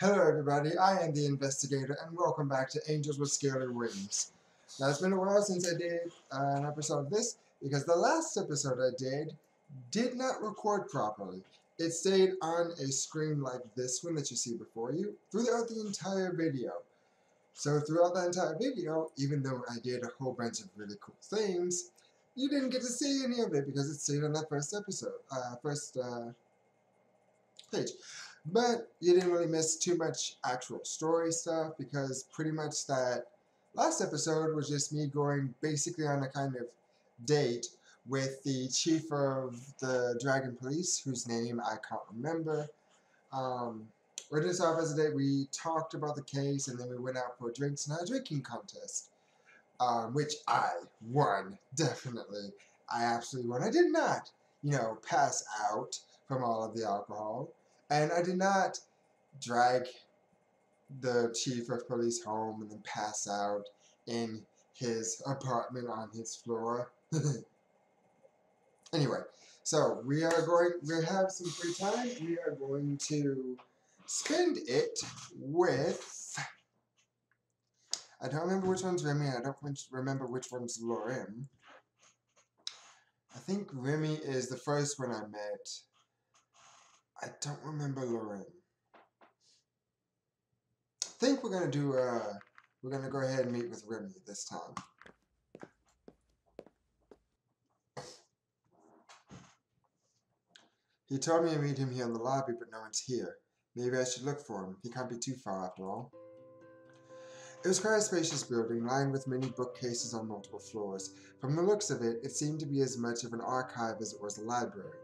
Hello everybody, I am the Investigator and welcome back to Angels with Scaly Wings. Now it's been a while since I did an episode of this because the last episode I did not record properly. It stayed on a screen like this one that you see before you throughout the entire video. So throughout the entire video, even though I did a whole bunch of really cool things, you didn't get to see any of it because it stayed on that first page. But you didn't really miss too much actual story stuff because pretty much that last episode was just me going basically on a kind of date with the chief of the Dragon Police, whose name I can't remember. We didn't start off as a date. We talked about the case and then we went out for drinks and had a drinking contest, which I won, definitely. I absolutely won. I did not, pass out from all of the alcohol. And I did not drag the chief of police home and then pass out in his apartment on his floor. Anyway, so we have some free time. We are going to spend it with, I don't remember which one's Remy, and I don't remember which one's Lorem. I think Remy is the first one I met. I don't remember Lorem. I think we're gonna go ahead and meet with Remy this time. He told me to meet him here in the lobby, but no one's here. Maybe I should look for him. He can't be too far after all. It was quite a spacious building, lined with many bookcases on multiple floors. From the looks of it, it seemed to be as much of an archive as it was a library,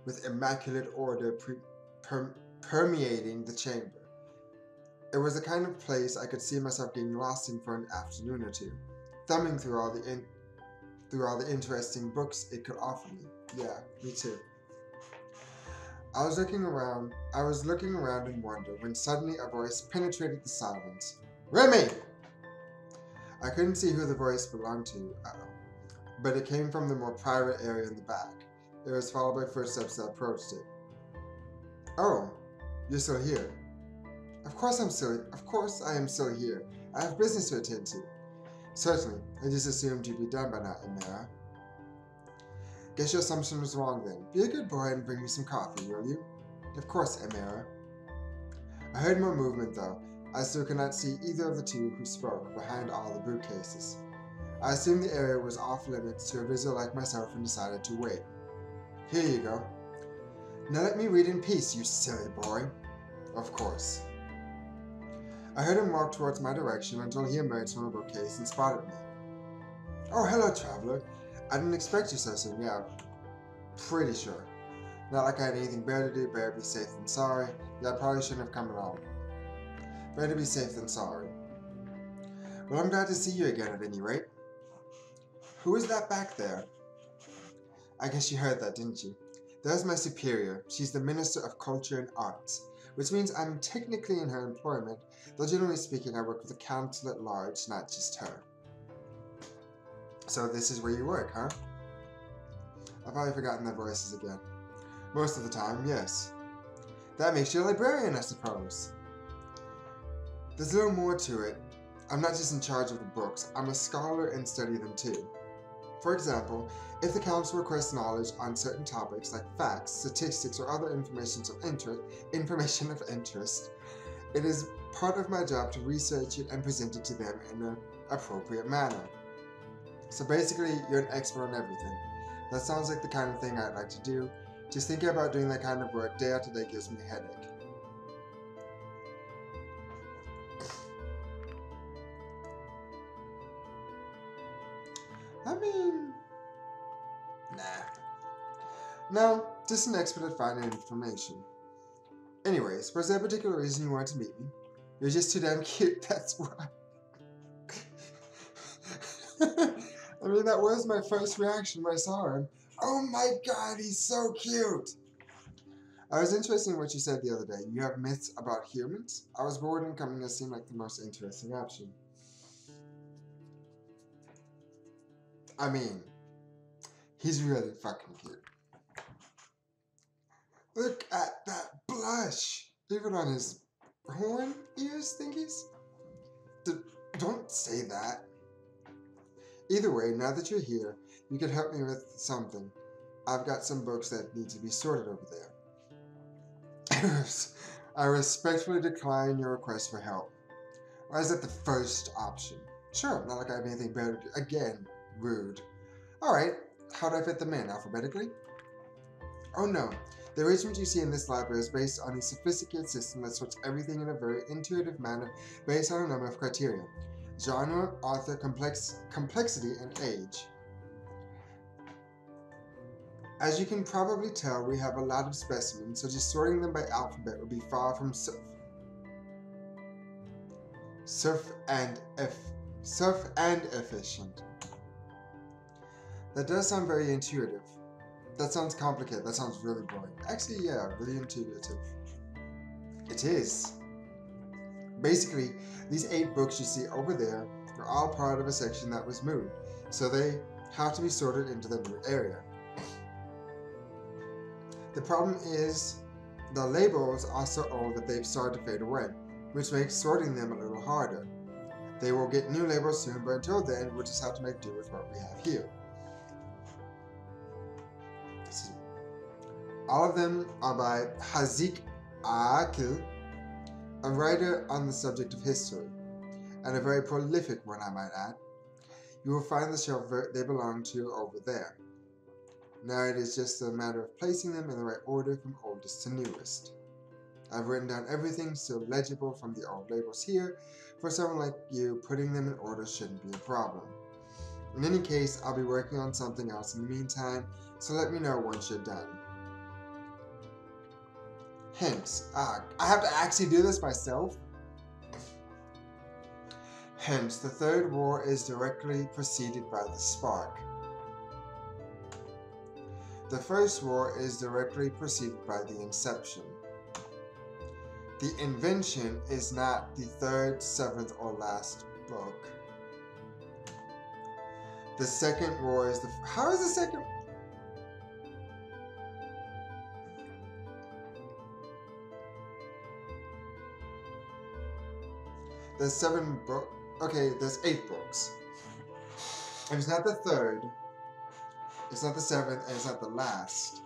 with immaculate order permeating the chamber. It was the kind of place I could see myself getting lost in for an afternoon or two, thumbing through all the interesting books it could offer me. Yeah, me too. I was looking around in wonder when suddenly a voice penetrated the silence. Remy! I couldn't see who the voice belonged to, but it came from the more private area in the back. It was followed by footsteps that approached it. Oh, you're still here. Of course I am still here. I have business to attend to. Certainly, I just assumed you'd be done by now, Emera. Guess your assumption was wrong then. Be a good boy and bring me some coffee, will you? Of course, Emera. I heard more movement though. I still could not see either of the two who spoke behind all the bookcases. I assumed the area was off limits to a visitor like myself and decided to wait. Here you go. Now let me read in peace, you silly boy. Of course. I heard him walk towards my direction until he emerged from a bookcase and spotted me. Oh, hello, traveler. I didn't expect you so soon, yeah. Pretty sure. Not like I had anything better to do, better be safe than sorry. Yeah, I probably shouldn't have come at all. Better be safe than sorry. Well, I'm glad to see you again at any rate. Who is that back there? I guess you heard that, didn't you? There's my superior. She's the Minister of Culture and Arts, which means I'm technically in her employment, though generally speaking I work with the council at large, not just her. So this is where you work, huh? I've probably forgotten their voices again. Most of the time, yes. That makes you a librarian, I suppose. There's a little more to it. I'm not just in charge of the books, I'm a scholar and study them too. For example, if the council requests knowledge on certain topics like facts, statistics, or other information of interest, it is part of my job to research it and present it to them in an appropriate manner. So basically, you're an expert on everything. That sounds like the kind of thing I'd like to do. Just thinking about doing that kind of work day after day gives me a headache. I mean, nah. No, just an expert at finding information. Anyways, was there a particular reason you wanted to meet me? You're just too damn cute, that's why. I mean, that was my first reaction when I saw him. Oh my god, he's so cute! I was interested in what you said the other day. You have myths about humans? I was bored and coming to seem like the most interesting option. I mean, he's really fucking cute. Look at that blush! Even on his horn ears thingies? Don't say that. Either way, now that you're here, you can help me with something. I've got some books that need to be sorted over there. I respectfully decline your request for help. Why is that the first option? Sure, not like I have anything better to do. Again, rude. Alright, how do I fit them in? Alphabetically? Oh no. The arrangement you see in this library is based on a sophisticated system that sorts everything in a very intuitive manner based on a number of criteria. Genre, author, complexity, and age. As you can probably tell, we have a lot of specimens, so just sorting them by alphabet would be far from surf and efficient. That does sound very intuitive. That sounds complicated. That sounds really boring. Actually, yeah, really intuitive. It is. Basically, these 8 books you see over there are all part of a section that was moved, so they have to be sorted into the new area. The problem is the labels are so old that they've started to fade away, which makes sorting them a little harder. They will get new labels soon, but until then, we'll just have to make do with what we have here. All of them are by Hazik Akil, a writer on the subject of history, and a very prolific one, I might add. You will find the shelf they belong to over there. Now it is just a matter of placing them in the right order from oldest to newest. I've written down everything still legible from the old labels here. For someone like you, putting them in order shouldn't be a problem. In any case, I'll be working on something else in the meantime, so let me know once you're done. Hence, I have to actually do this myself? Hence, the Third War is directly preceded by the Spark. The First War is directly preceded by the Inception. The Invention is not the 3rd, 7th, or last book. The Second War is the... How is the second... There's 7 books. Okay, there's 8 books. If it's not the 3rd, it's not the 7th, and it's not the last.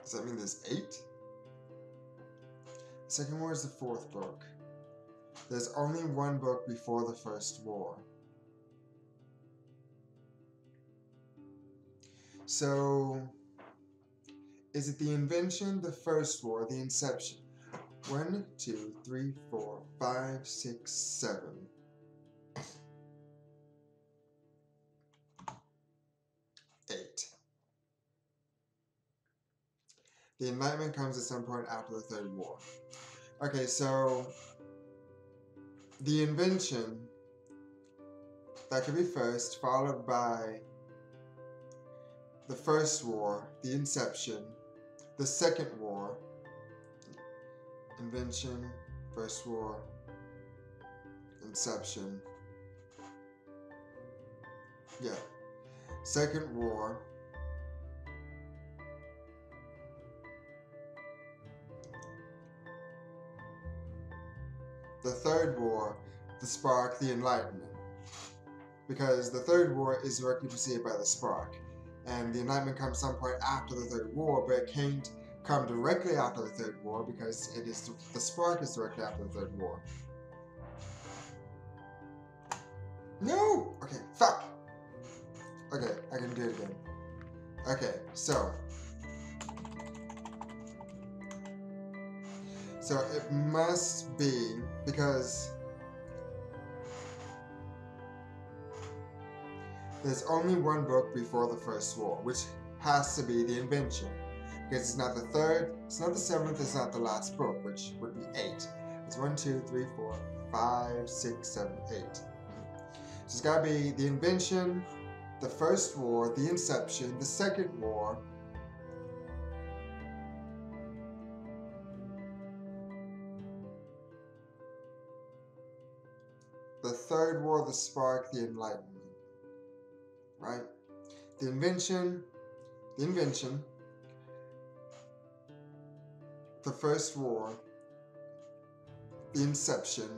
Does that mean there's 8? The Second War is the 4th book. There's only 1 book before the First War. So, is it the Invention, the First War, the Inception? 1, 2, 3, 4, 5, 6, 7. 8. The Enlightenment comes at some point after the Third War. Okay, so the Invention, that could be first, followed by the First War, the Inception, the Second War, Invention, First War, Inception. Yeah. Second War. The Third War, the Spark, the Enlightenment. Because the Third War is directly preceded by the Spark. And the Enlightenment comes some point after the Third War, but it can't come directly after the Third War because it is the Spark is directly after the Third War. No! Okay, fuck! Okay, I can do it again. Okay, so it must be because there's only 1 book before the First War, which has to be the Invention. Because it's not the 3rd, it's not the 7th, it's not the last book, which would be 8. It's 1, 2, 3, 4, 5, 6, 7, 8. So it's gotta be the Invention, the First War, the Inception, the Second War, the Third War, the Spark, the Enlightenment. Right? The Invention, the First War, the Inception,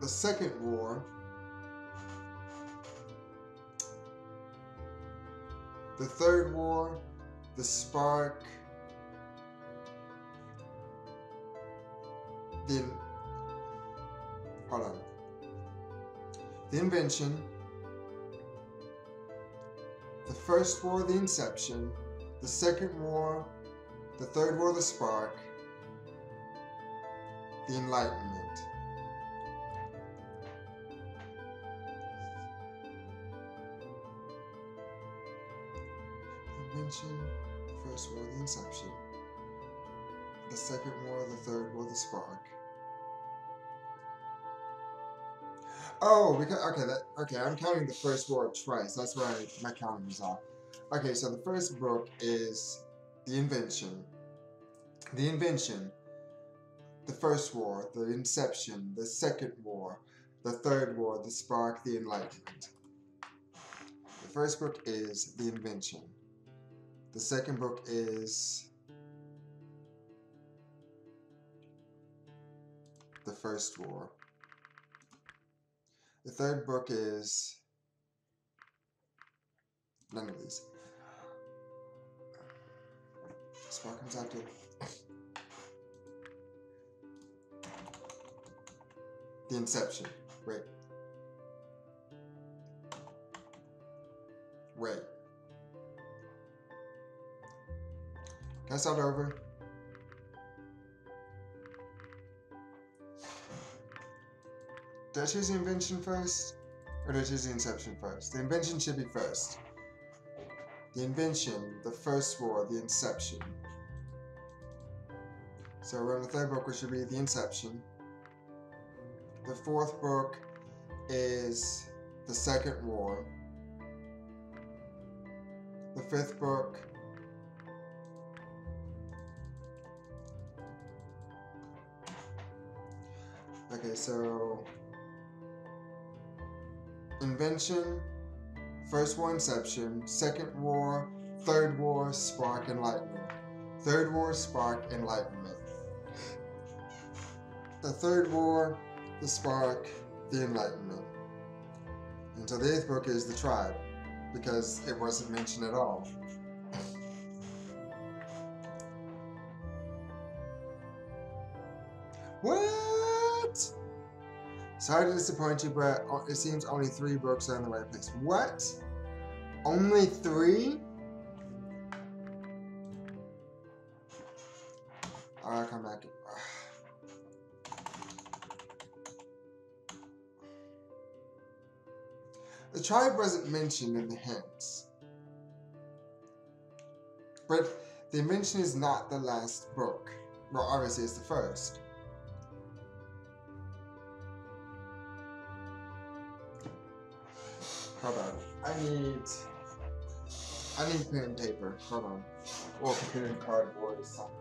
the Second War, the Third War, the Spark, the Invention, the First War, the Inception, the Second War, the Third War, the Spark, the Enlightenment. The Invention, the First War, the Inception, the Second War, the Third War, the Spark. Oh, because okay, I'm counting the First War twice. That's why my counting was off. Okay, so the first book is the Invention, the First War, the Inception, the Second War, the Third War, the Spark, the Enlightenment. The first book is the Invention. The second book is the First War. The third book is none of these. Spark comes after. The Inception. Wait. Can I start over? Did I choose the Invention first? Or did I choose the Inception first? The Invention should be first. The Invention, the First War, the Inception. So we're on the third book, which should be the Inception. The fourth book is the Second War. The fifth book okay, so Invention, First War, Inception, Second War, Third War, Spark, Enlightenment. Third War, Spark, Enlightenment. The Third War, the Spark, the Enlightenment. And so the eighth book is the Tribe, because it wasn't mentioned at all. What? Sorry to disappoint you, but it seems only 3 books are in the right place. What? Only 3? I'll come back. The Tribe wasn't mentioned in the hints. But the Invention is not the last book. Well, obviously it's the first. Hold on. I need pen and paper. Hold on. Or computer and cardboard or something.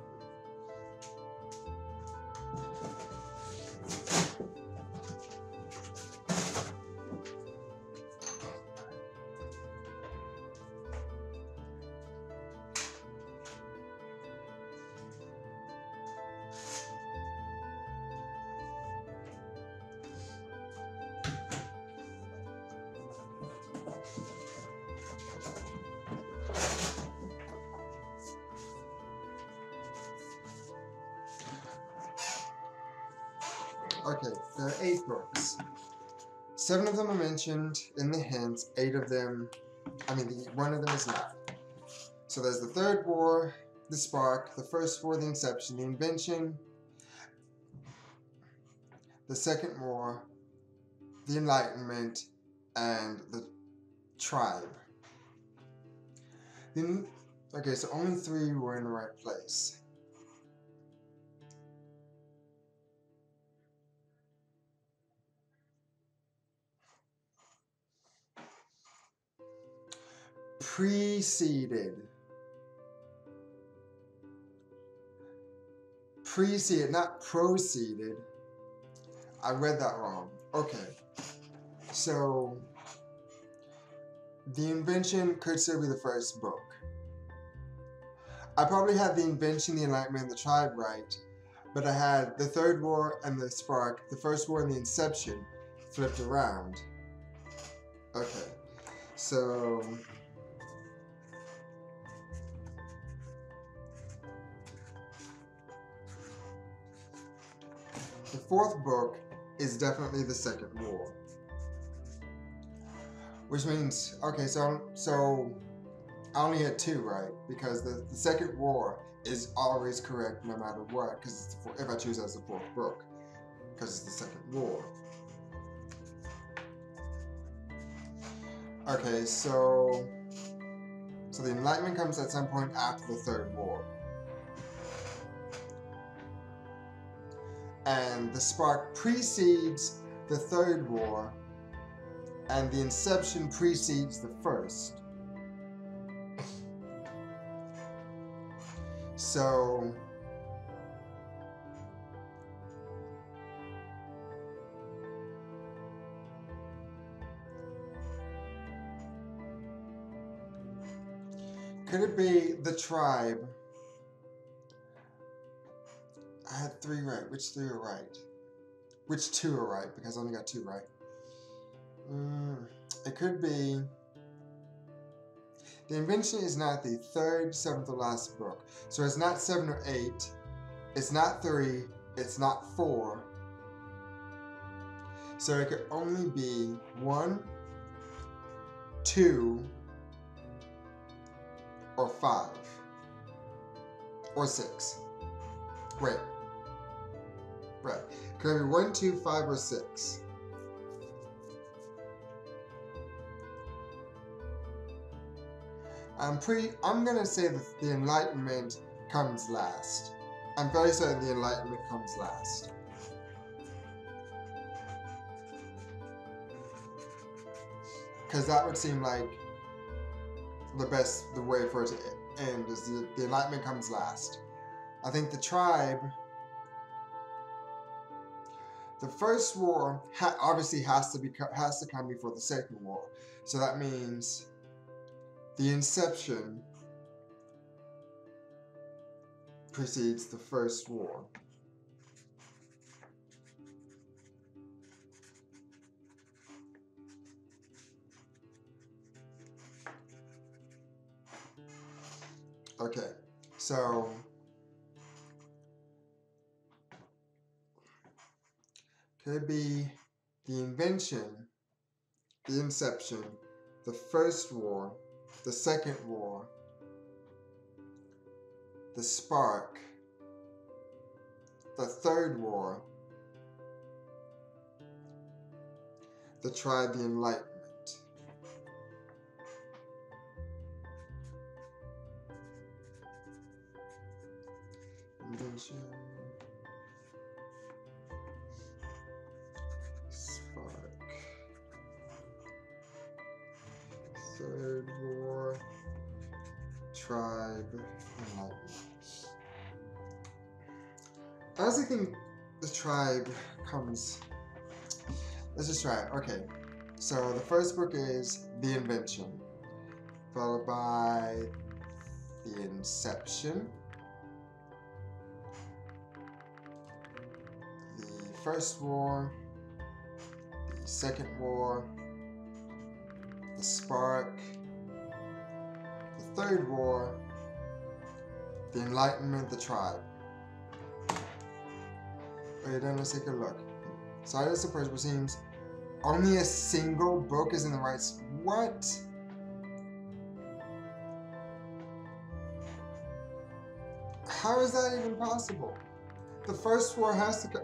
Okay, there are 8 books. 7 of them are mentioned in the hints, 8 of them, one of them is not. So there's the Third War, the Spark, the First War, the Inception, the Invention, the Second War, the Enlightenment, and the Tribe. Okay, so only 3 were in the right place. Preceded, not proceeded. I read that wrong. Okay. So, the Invention could still be the first book. I probably had the invention, the enlightenment, and the tribe right, but I had the third war and the spark, the first war and the inception flipped around. Okay, so the fourth book is definitely the second war. Which means, okay, so I only had two right, because the second war is always correct no matter what, because if I choose as the fourth book, because it's the second war. Okay, so the enlightenment comes at some point after the third war. And the spark precedes the third war, and the inception precedes the first. So could it be the tribe? I had three right. Which three are right? Which two are right? Because I only got two right. It could be. The invention is not the third, seventh, or last book. So it's not 7 or 8. It's not 3. It's not 4. So it could only be 1, 2, or 5. Or 6. Wait. Right. Could it be 1, 2, 5, or 6? I'm gonna say that the enlightenment comes last. I'm very certain the enlightenment comes last. Because that would seem like the way for it to end is the enlightenment comes last. I think the tribe, the first war obviously has to come before the second war. So that means the inception precedes the first war. Okay, so could it be the invention, the inception, the first war, the second war, the spark, the third war, the tribe, the enlightenment? Invention, spark, third war, tribe, enlightenment. I honestly think the tribe comes. Let's just try it. Okay, so the first book is The Invention, followed by The Inception, the first war, the second war, the spark, the third war, the enlightenment, the tribe. Okay, then let's take a look. Silence the First, seems only a single book is in the right. What? How is that even possible? The first war has to go.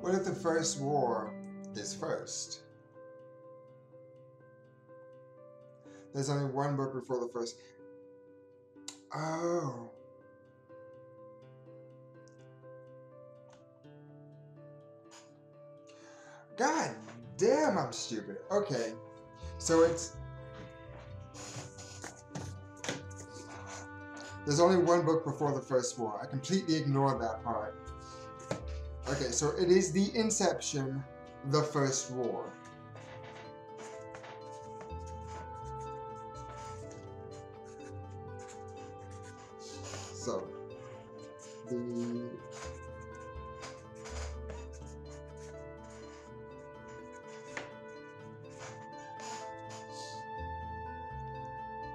What if the first war is first? There's only one book before the first. Oh. God damn, I'm stupid. Okay. So there's only one book before the first war. I completely ignored that part. Okay, so it is The Inception, the first war. So, the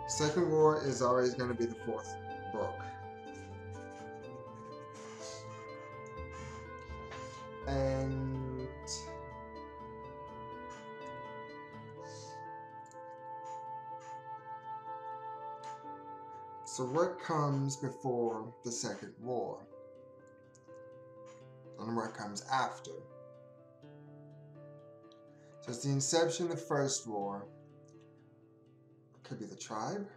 Second War is always going to be the fourth book. And so what comes before the Second War? And what comes after? So it's the inception of the First War. It could be the tribe.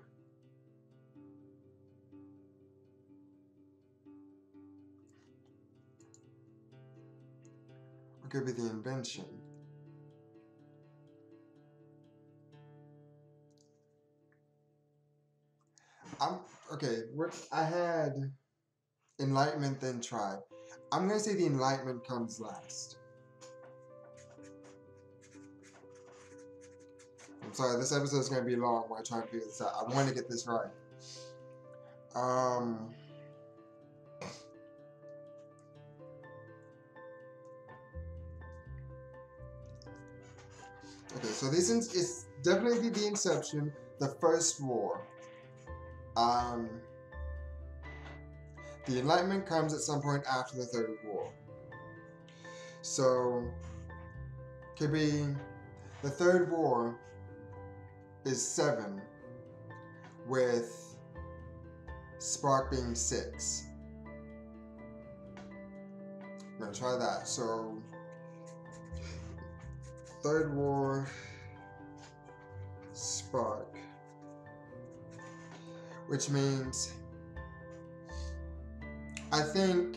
It could be the invention. Okay, what I had Enlightenment, then tribe. I'm gonna say the Enlightenment comes last. I'm sorry, this episode is gonna be long while I try and figure this out. I want to get this right. Okay, so this is definitely the inception, the First War. The Enlightenment comes at some point after the Third War. So, could be the Third War is 7, with Spark being 6. I'm gonna try that. So, Third War, Spark, which means I think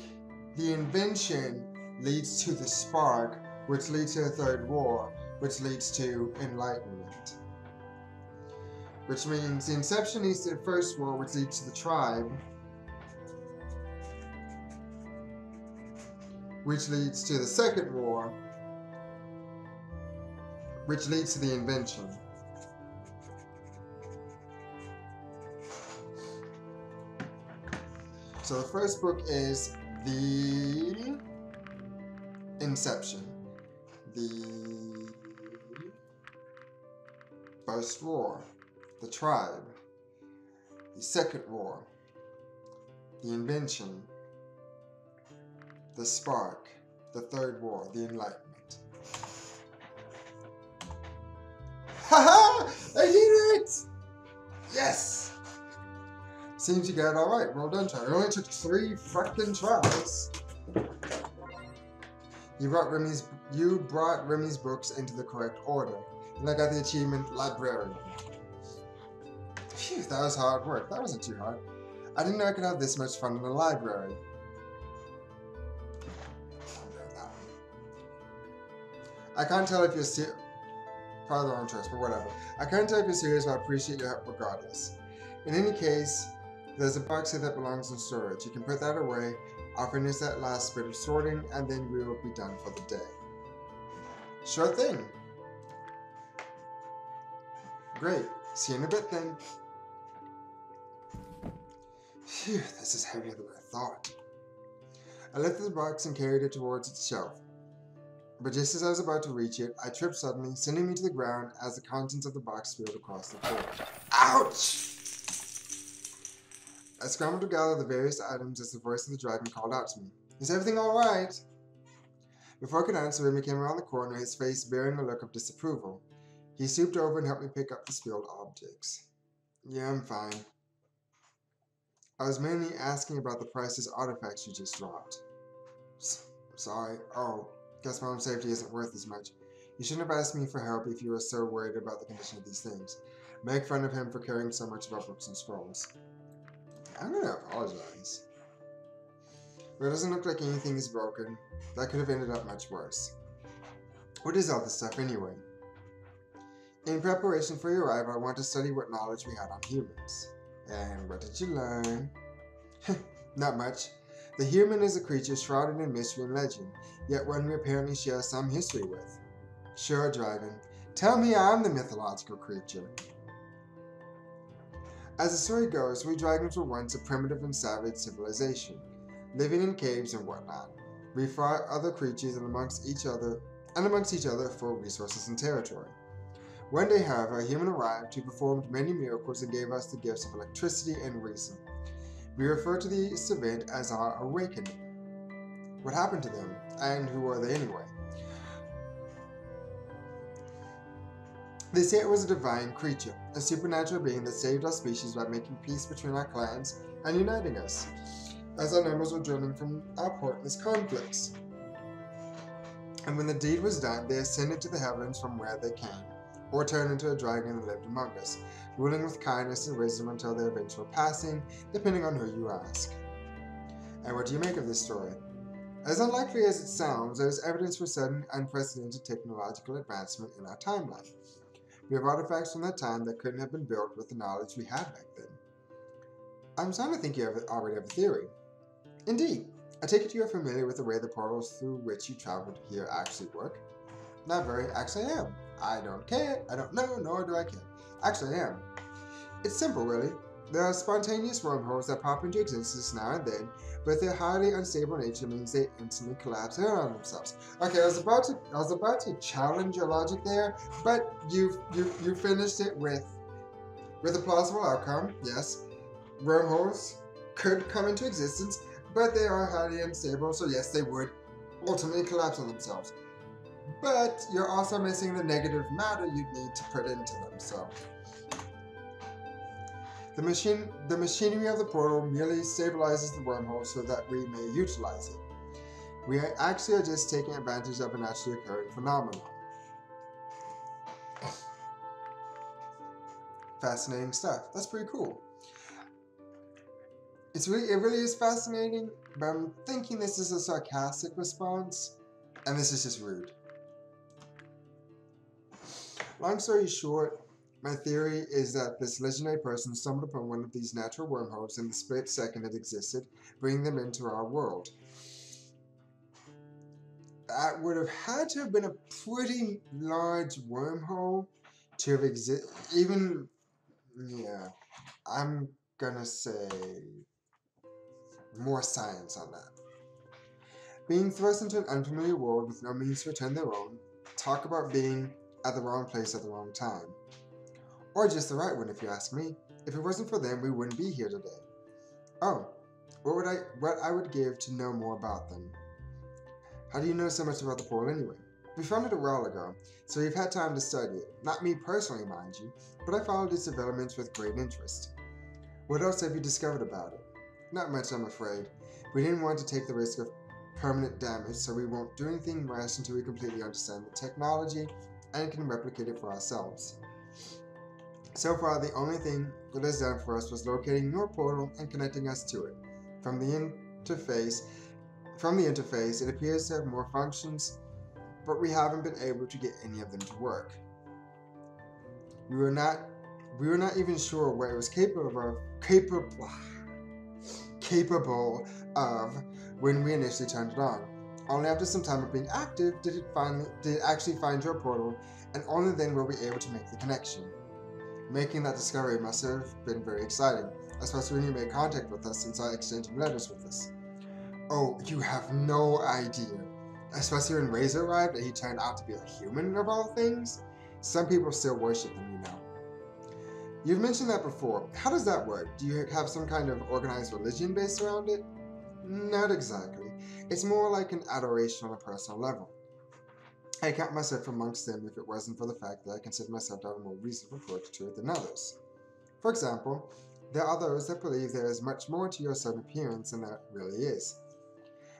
the invention leads to the spark, which leads to the Third War, which leads to Enlightenment. Which means the inception leads to the First War, which leads to the tribe, which leads to the Second War, which leads to the invention. So the first book is the Inception, the First War, the Tribe, the Second War, the Invention, the Spark, the Third War, the Enlightenment. Haha! I did it! Yes! Seems you got it alright. Well done, Charlie. It only took 3 frickin' tries. You brought Remy's books into the correct order. And I got the achievement Librarian. Phew, that was hard work. That wasn't too hard. I didn't know I could have this much fun in the library. I can't tell if you're serious. Probably the wrong choice, but whatever. I can't tell if you're serious, but I appreciate your help regardless. In any case, there's a box here that belongs in storage. You can put that away. I'll finish that last bit of sorting, and then we will be done for the day. Sure thing. Great. See you in a bit then. Phew, this is heavier than I thought. I lifted the box and carried it towards its shelf. But just as I was about to reach it, I tripped suddenly, sending me to the ground as the contents of the box spilled across the floor. Ouch! I scrambled to gather the various items as the voice of the dragon called out to me. Is everything alright? Before I could answer, Remy came around the corner, his face bearing a look of disapproval. He stooped over and helped me pick up the spilled objects. Yeah, I'm fine. I was mainly asking about the priceless artifacts you just dropped. Sorry. Oh, guess my own safety isn't worth as much. You shouldn't have asked me for help if you were so worried about the condition of these things. Make fun of him for caring so much about books and scrolls. I'm gonna apologize. But it doesn't look like anything is broken. That could have ended up much worse. What is all this stuff anyway? In preparation for your arrival, I want to study what knowledge we had on humans. And what did you learn? Not much. The human is a creature shrouded in mystery and legend, yet one we apparently share some history with. Sure, dragon. Tell me I'm the mythological creature. As the story goes, we dragons were once a primitive and savage civilization, living in caves and whatnot. We fought other creatures and amongst each other for resources and territory. One day, however, a human arrived who performed many miracles and gave us the gifts of electricity and reason. We refer to this event as our awakening. What happened to them, and who are they anyway? They say it was a divine creature, a supernatural being that saved our species by making peace between our clans and uniting us, as our numbers were dwindling from our pointless conflicts. And when the deed was done, they ascended to the heavens from where they came, or turned into a dragon that lived among us, ruling with kindness and wisdom until their eventual passing, depending on who you ask. And what do you make of this story? As unlikely as it sounds, there is evidence for sudden, unprecedented technological advancement in our timeline. We have artifacts from that time that couldn't have been built with the knowledge we had back then. I'm starting to think you already have a theory. Indeed. I take it you are familiar with the way the portals through which you traveled here actually work? Not very. Actually, I am. I don't care. I don't know, nor do I care. Actually, I am. It's simple, really. There are spontaneous wormholes that pop into existence now and then, but their highly unstable nature means they instantly collapse in on themselves. Okay, I was about to challenge your logic there, but you finished it with a plausible outcome. Yes, wormholes could come into existence, but they are highly unstable, so yes, they would ultimately collapse on themselves. But you're also missing the negative matter you need to put into them, so. The machinery of the portal merely stabilizes the wormhole so that we may utilize it. We actually are just taking advantage of a naturally occurring phenomenon. Fascinating stuff. That's pretty cool. It really is fascinating, but I'm thinking this is a sarcastic response, and this is just rude. Long story short, my theory is that this legendary person stumbled upon one of these natural wormholes in the split second it existed, bringing them into our world. That would have had to have been a pretty large wormhole to have existed. Even, yeah, I'm gonna say more science on that. Being thrust into an unfamiliar world with no means to return their own, talk about being at the wrong place at the wrong time. Or just the right one, if you ask me. If it wasn't for them, we wouldn't be here today. Oh, what I would give to know more about them. How do you know so much about the portal anyway? We found it a while ago, so we've had time to study it. Not me personally, mind you, but I followed its developments with great interest. What else have you discovered about it? Not much, I'm afraid. We didn't want to take the risk of permanent damage, so we won't do anything rash until we completely understand the technology and can replicate it for ourselves. So far, the only thing it has done for us was locating your portal and connecting us to it. From the interface, it appears to have more functions, but we haven't been able to get any of them to work. We were not even sure what it was capable of when we initially turned it on. Only after some time of being active did it actually find your portal, and only then were we able to make the connection. Making that discovery must have been very exciting, especially when you made contact with us and started exchanging letters with us. Oh, you have no idea. Especially when Razor arrived and he turned out to be a human of all things. Some people still worship him, you know. You've mentioned that before. How does that work? Do you have some kind of organized religion based around it? Not exactly. It's more like an adoration on a personal level. I count myself amongst them if it wasn't for the fact that I consider myself to have a more reasonable approach to it than others. For example, there are those that believe there is much more to your sudden appearance than there really is.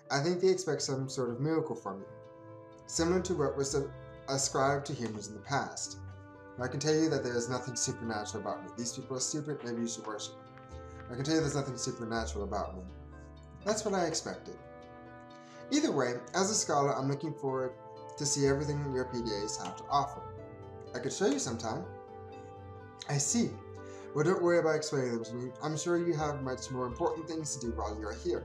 I think they expect some sort of miracle from you, similar to what was ascribed to humans in the past. I can tell you that there is nothing supernatural about me. These people are stupid, maybe you should worship them. I can tell you there's nothing supernatural about me. That's what I expected. Either way, as a scholar, I'm looking forward to see everything your PDAs have to offer. I could show you sometime. I see. Well, don't worry about explaining them to me. I'm sure you have much more important things to do while you're here.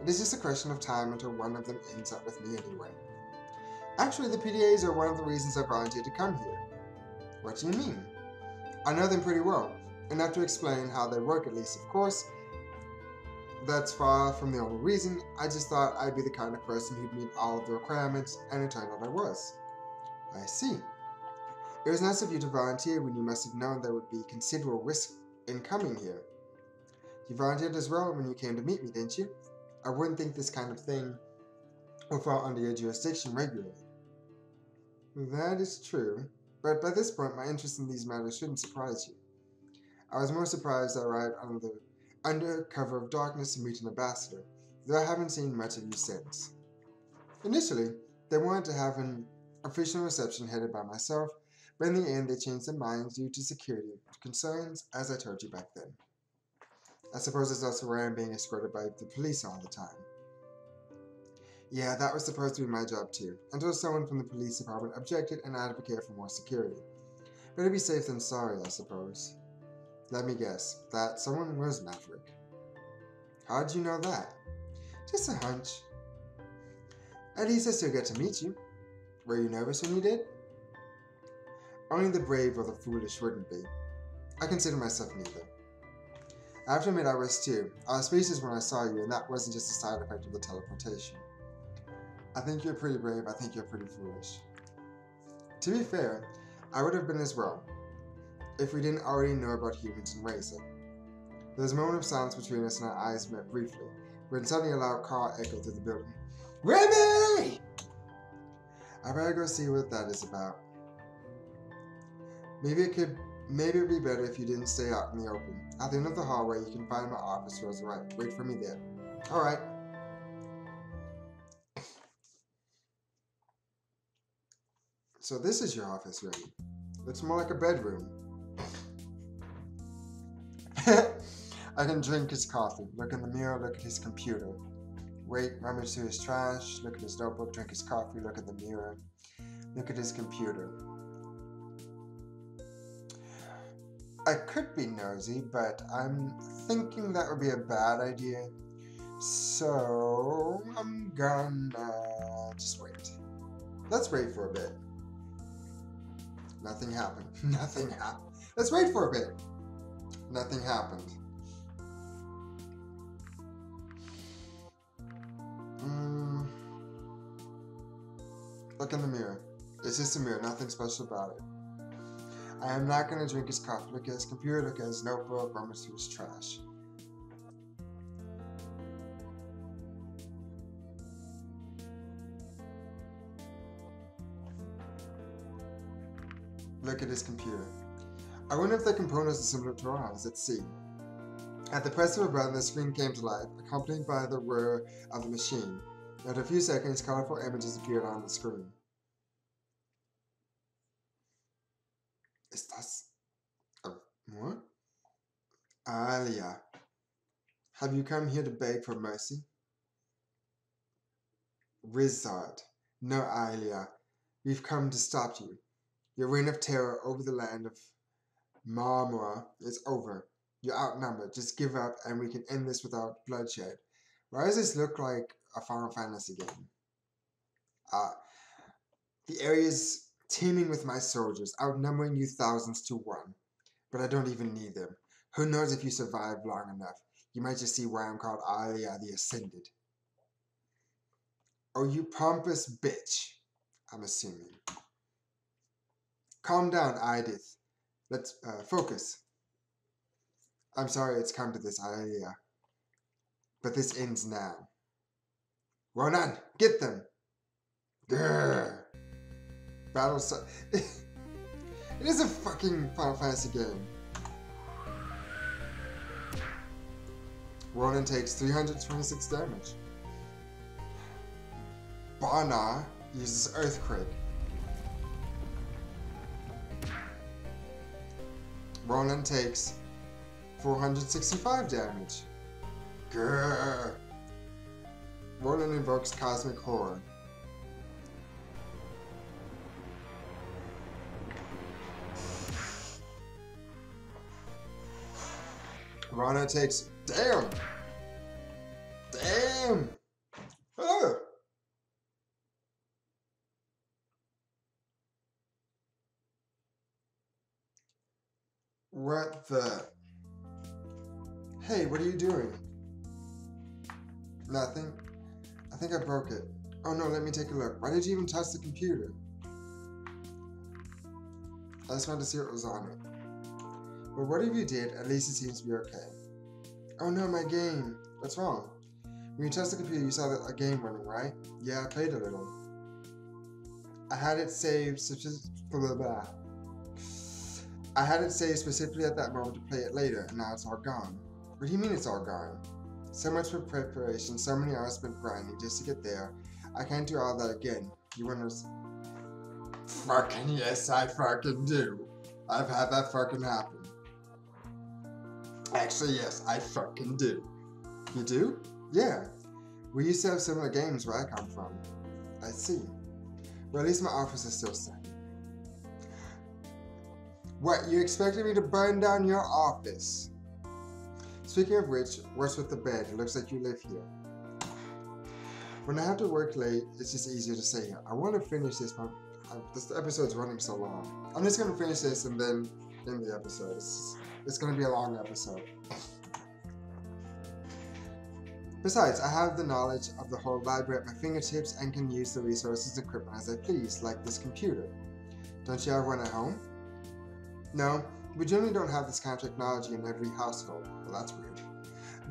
It is just a question of time until one of them ends up with me anyway. Actually, the PDAs are one of the reasons I volunteered to come here. What do you mean? I know them pretty well. enough to explain how they work at least, of course. That's far from the only reason. I just thought I'd be the kind of person who'd meet all of the requirements, and it turned out I was. I see. It was nice of you to volunteer when you must have known there would be considerable risk in coming here. You volunteered as well when you came to meet me, didn't you? I wouldn't think this kind of thing would fall under your jurisdiction regularly. That is true, but by this point my interest in these matters shouldn't surprise you. I was more surprised I arrived under cover of darkness to meet an ambassador, though I haven't seen much of you since. Initially, they wanted to have an official reception headed by myself, but in the end they changed their minds due to security concerns, as I told you back then. I suppose it's also why I'm being escorted by the police all the time. Yeah, that was supposed to be my job too, until someone from the police department objected and advocated for more security. Better be safe than sorry, I suppose. Let me guess, that someone was Maverick. How did you know that? Just a hunch. At least I still get to meet you. Were you nervous when you did? Only the brave or the foolish wouldn't be. I consider myself neither. I have to admit I was too. I was speechless when I saw you, and that wasn't just a side effect of the teleportation. I think you're pretty brave, I think you're pretty foolish. To be fair, I would have been as well, if we didn't already know about humans and racing. There was a moment of silence between us and our eyes met briefly, when suddenly a loud call echoed through the building. Remy! I better go see what that is about. Maybe it'd be better if you didn't stay out in the open. At the end of the hallway, you can find my office towards the right. Wait for me there. Alright. So this is your office, Remy. Looks more like a bedroom. I can drink his coffee, look in the mirror, look at his computer. Wait, rummage through his trash, look at his notebook, drink his coffee, look in the mirror, look at his computer. I could be nosy, but I'm thinking that would be a bad idea. So I'm gonna just wait. Let's wait for a bit. Nothing happened. Nothing happened. Let's wait for a bit. Nothing happened. Look in the mirror. It's just a mirror, nothing special about it. I am not going to drink his coffee. Look at his computer, look at his notebook, rummage through his trash. Look at his computer. I wonder if the components are similar to ours. Let's see. At the press of a button, the screen came to life, accompanied by the whir of the machine. After a few seconds, colorful images appeared on the screen. ¿Estás? What? Alia. Have you come here to beg for mercy? Rizard. No, Alia. We've come to stop you. Your reign of terror over the land of Marmora is over. You're outnumbered. Just give up and we can end this without bloodshed. Why does this look like a Final Fantasy game? The area's teeming with my soldiers, outnumbering you thousands to one. But I don't even need them. Who knows if you survive long enough? You might just see why I'm called Alia the Ascended. Oh, you pompous bitch. I'm assuming. Calm down, Idith. Let's focus. I'm sorry it's come to this, Alia. But this ends now. Ronan, get them! Grrr. Battle It is a fucking Final Fantasy game. Ronan takes 326 damage. Bana uses Earthquake. Ronan takes 465 damage. Grrr. Ronan invokes Cosmic Horror. Rana takes... Damn! Damn! Ah. What the... Hey, what are you doing? Nothing. I think I broke it. Oh no, let me take a look. Why did you even touch the computer? I just wanted to see what was on it. Well, whatever you did, at least it seems to be okay. Oh no, my game. What's wrong? When you touched the computer, you saw a game running, right? Yeah, I played a little. I had it saved I had it saved specifically at that moment to play it later, and now it's all gone. What do you mean it's all gone? So much for preparation, so many hours spent grinding just to get there. I can't do all that again. You wanna... Fucking yes, I fucking do. I've had that fucking happen. Actually, yes, I fucking do. You do? Yeah. We used to have similar games where I come from. I see. Well, at least my office is still standing. What, you expected me to burn down your office? Speaking of which, what's with the bed? It looks like you live here. When I have to work late, it's just easier to stay here. I want to finish this, but this episode's running so long. I'm just going to finish this and then end the episode. It's going to be a long episode. Besides, I have the knowledge of the whole library at my fingertips and can use the resources and equipment as I please, like this computer. Don't you have one at home? No, we generally don't have this kind of technology in every household. Well, that's weird.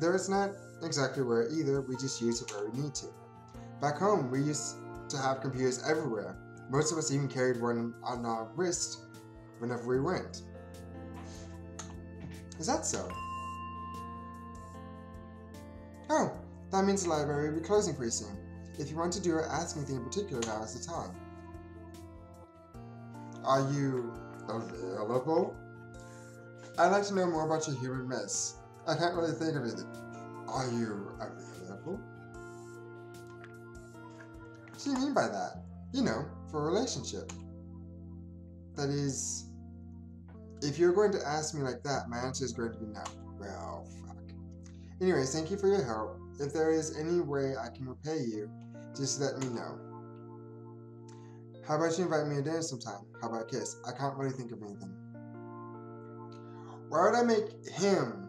Though it's not exactly rare either, we just use it where we need to. Back home, we used to have computers everywhere. Most of us even carried one on our wrist whenever we went. Is that so? Oh, that means the library will be closing pretty soon. If you want to do or ask anything in particular, now is the time. Are you available? I'd like to know more about your human mess. I can't really think of anything. Are you available? What do you mean by that? You know, for a relationship. That is, if you're going to ask me like that, my answer is going to be no. Well, fuck. Anyways, thank you for your help. If there is any way I can repay you, just let me know. How about you invite me to dinner sometime? How about a kiss? I can't really think of anything. Why would I make him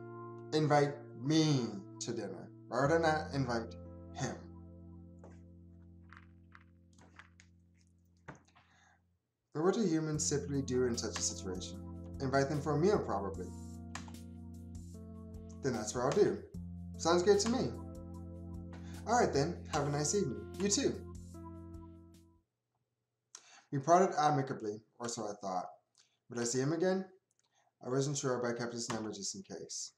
invite me to dinner? Why would I not invite him? But what do humans typically do in such a situation? Invite them for a meal, probably. Then that's what I'll do. Sounds good to me. Alright then, have a nice evening. You too. We parted amicably, or so I thought. Would I see him again? I wasn't sure, but I kept his number just in case.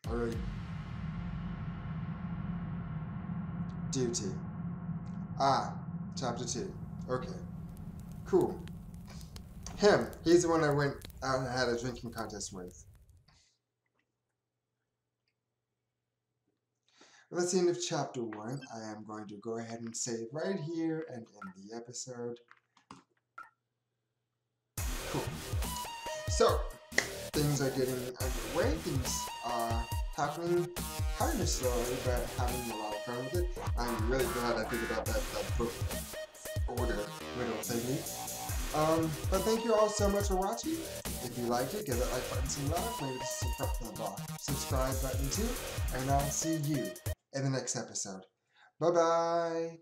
Alright. Duty. Ah, chapter 2. Okay. Cool. Him. He's the one I went out and had a drinking contest with. Well, that's the end of chapter 1. I am going to go ahead and save right here and end the episode. Cool. So, things are getting underway. Things are happening kind of slowly, but having a lot of fun with it. I'm really glad I figured out that book order riddle thingy. But thank you all so much for watching. If you liked it, give that like button some love. Maybe the subscribe button too. And I'll see you in the next episode. Bye-bye.